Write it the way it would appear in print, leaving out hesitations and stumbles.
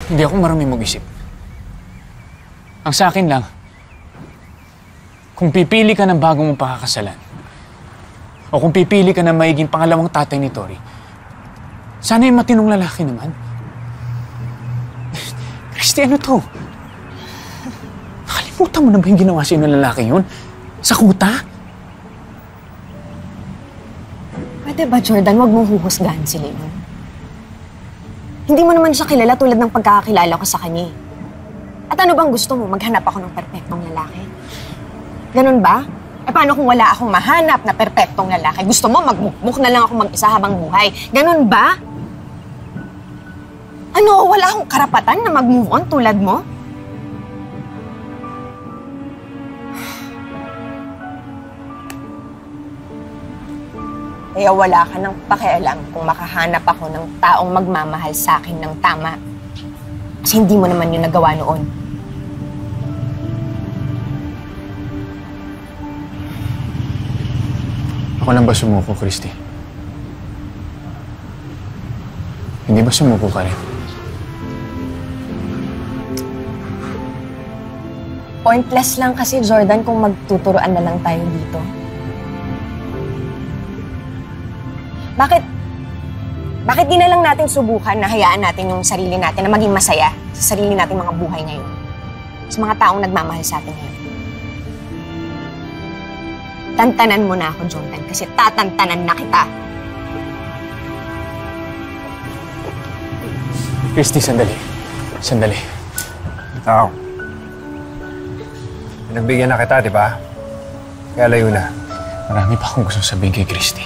Hindi ako marunong mag-isip. Ang sa akin lang, kung pipili ka ng bago mong pakakasalan, o kung pipili ka ng maiging pangalawang tatay ni Tori, sana yung matinong lalaki naman. Christy, ano to? Nakalimutan mo na ba yung ginawa sa'yo ng lalaki yun? Sa kuta? Pwede ba, Jordan, wag mong huhusgahan si Leon? Hindi mo naman siya kilala tulad ng pagkakakilala ko sa kanya. At ano bang gusto mo? Maghanap ako ng perpektong lalaki? Ganun ba? Eh paano kung wala akong mahanap na perpektong lalaki? Gusto mo magmukmuk na lang ako mag-isa habang buhay? Ganun ba? Ano, wala akong karapatan na mag-move on tulad mo? Kaya wala ka nang pakialam kung makahanap ako ng taong magmamahal sa akin ng tama. Kasi hindi mo naman yung nagawa noon. Ako lang ba sumuko, Christy? Hindi ba sumuko ka rin? Pointless lang kasi, Jordan, kung magtuturoan na lang tayo dito. Bakit di na lang natin subukan na hayaan natin yung sarili natin na maging masaya sa sarili nating mga buhay ngayon? Sa mga taong nagmamahal sa atin ngayon. Tantanan mo na ako, Jordan, kasi tatantanan na kita. Christy, sandali. Sandali. Tao. Pinagbigyan na kita, di ba? Kaya layo na. Marami pa akong gusto sabihin kay Christy.